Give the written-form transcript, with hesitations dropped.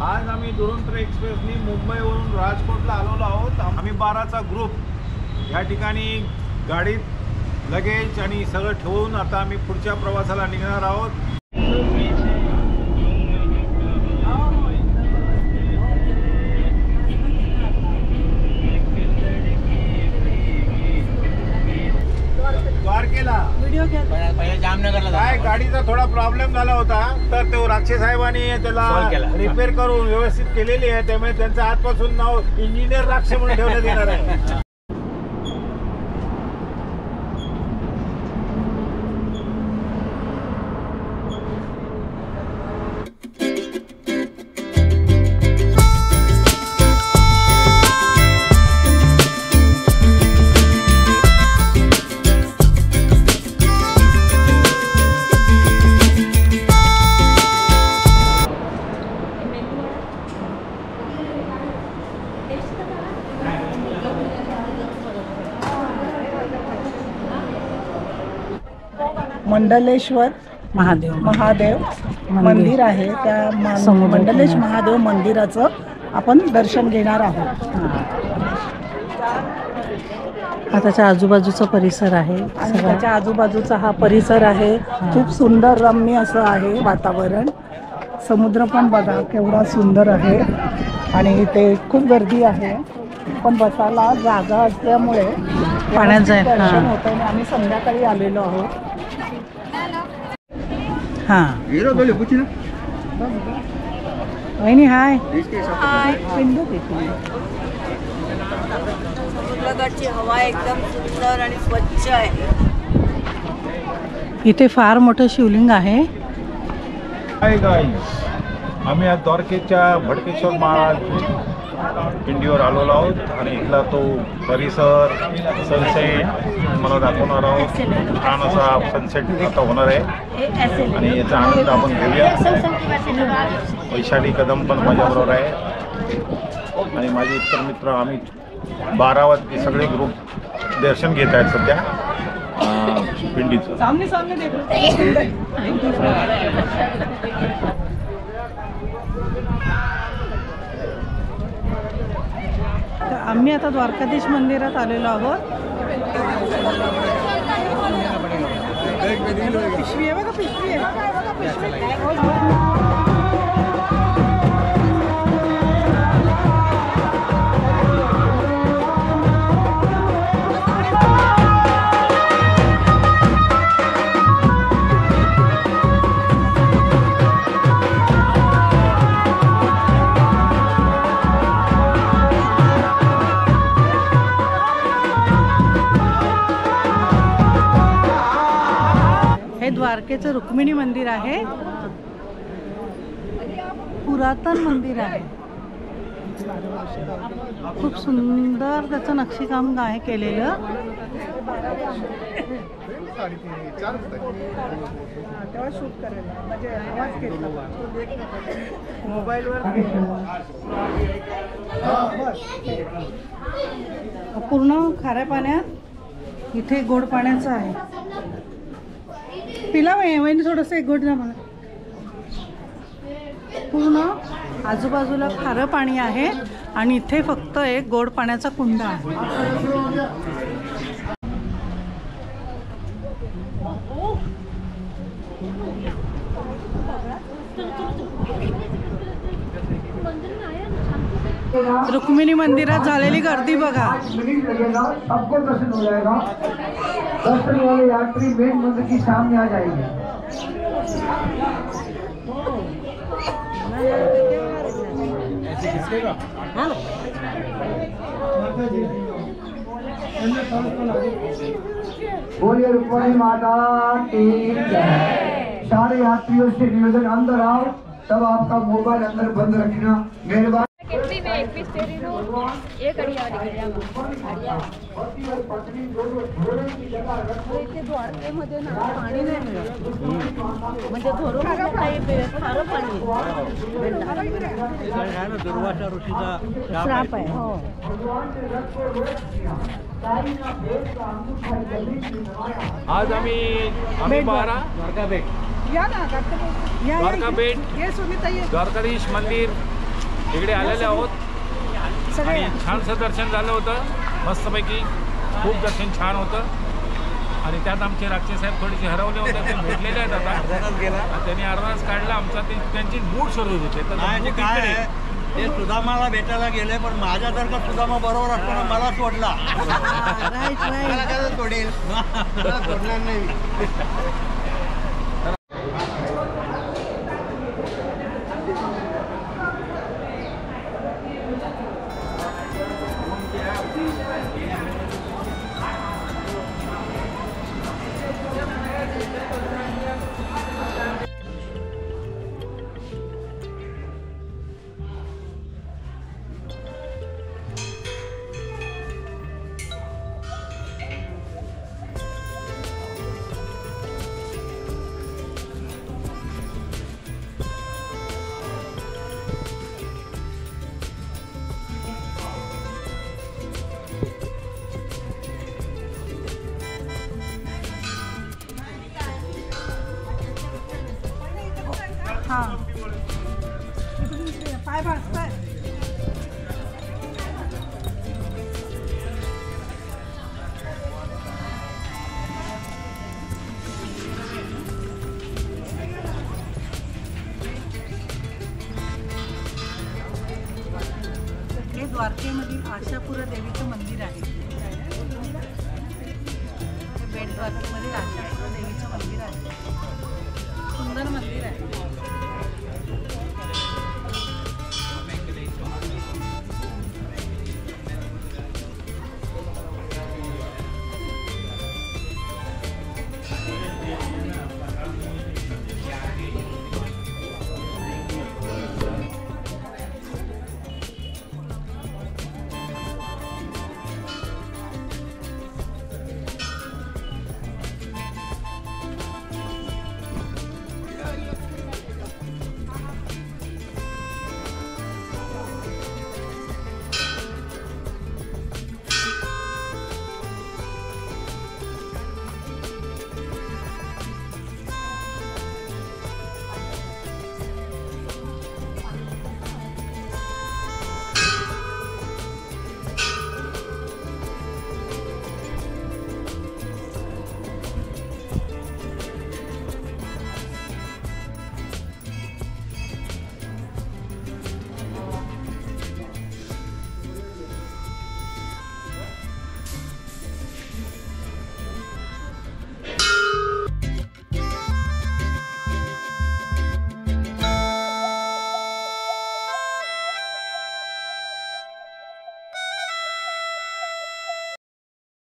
आज आम्ही दुरंतो एक्सप्रेसनी मुंबईवरून राजकोटला आलेलो आहोत। आम्ही 12चा ग्रुप या ठिकाणी गाडीत लगेज आणि सगळं ठेवून आता आम्ही पुढच्या प्रवासाला निघणार आहोत। पहिले जामनगरला काय गाडीचा थोडा प्रॉब्लेम झाला होता, तर तो राक्षे साहेबांनी त्याला रिपेअर करून व्यवस्थित केलेली आहे। त्यामुळे त्यांचं आजपासून नाव इंजिनियर राक्षे म्हणून ठेवण्यात येणार आहे। मंडलेश्वर महादेव मंदिर आहे। त्या मंडलेश महादेव मंदिराचं आपण दर्शन घेणार आहोत। त्याच्या आजूबाजूचा परिसर आहे आणि त्याच्या आजूबाजूचा हा परिसर आहे। खूप सुंदर रम्य असं आहे वातावरण। समुद्र पण बघा केवढा सुंदर आहे आणि इथे खूप गर्दी आहे, पण बसायला जागा असल्यामुळे पाण्यात जाईल दर्शन होतं आणि आम्ही संध्याकाळी आलेलो आहोत। वहिनी हाय समुद्रगडची हवा एकदम सुंदर आणि स्वच्छ आहे। इथे फार मोठं शिवलिंग आहे। हाय गाईज, आम्ही आज द्वारकेच्या भडकेश्वर महाराज पिंडीवर आलेलो आहोत आणि इथला तो परिसर सनसेट मला दाखवणार आहोत। छान असा सनसेट आता होणार आहे आणि याचा आनंद आपण घेऊया। वैशाली कदम पण माझ्याबरोबर आहे आणि माझे इतर मित्र। आम्ही 12वा सगळे ग्रुप दर्शन घेत आहेत सध्या पिंडीचं। आम्ही आता द्वारकाधीश मंदिरात आलेलो आहोत। पिशवी आहे बघा, पिशवी आहे। हे द्वारकेचं रुक्मिणी मंदिर आहे। पुरातन मंदिर आहे, खूप सुंदर त्याचं नक्षीकाम आहे केलेलं। पूर्ण खाऱ्या पाण्यात, इथे गोड पाण्याचं आहे। पिला वहिनी थोडंसं एक गोड द्या मला। पूर्ण आजूबाजूला खारं पाणी आहे आणि इथे फक्त एक गोड पाण्याचा कुंड आहे। रुक्मिणी मंदिरात झालेली गर्दी बघा। सबको दर्शन हो जाएगा। दर्शन वाले यात्री मेन मंदिर की सामने आ जाएंगे। बोलिए रुक्मिणी माता की जय। सारे यात्रियों से निवेदन अंदर आओ, तब आपका मोबाइल अंदर बंद रखना मेहरबानी। द्वारकेमध्ये ना पाणी नाही मिळत, म्हणजे धरून खारं पाणी दुर्वासा ऋषीचा श्राप आहे। हो, आज आम्ही 12 या ना द्वारका बेट द्वारकाधीश मंदिर इकडे आलेले आहोत सगळे आणि छानसं दर्शन झालं होतं, मस्तपैकी खूप दर्शन छान होतं. आणि त्यात आमचे राक्षस साहेब थोडेसे हरवले होते, ते भेटलेले आहेत आता. आणि त्यांनी अर्धाच काढला आमचा, ते त्यांची मूड शोधत होते. तर नाही, ते मूड काय इकडे. आहे, ते सुदामाला भेटायला गेले, पण माझ्यासारखा सुदामा बरोबर असताना मला सोडला. Right right. मला काय सोडेल, मला सोडणार नाही. हां पाय भाजताय. हे द्वारकेमधील आशापुरा देवीचं मंदिर आहे. हे बेट द्वारकेमधील आशापुरा देवीचं मंदिर आहे. सुंदर मंदिर आहे.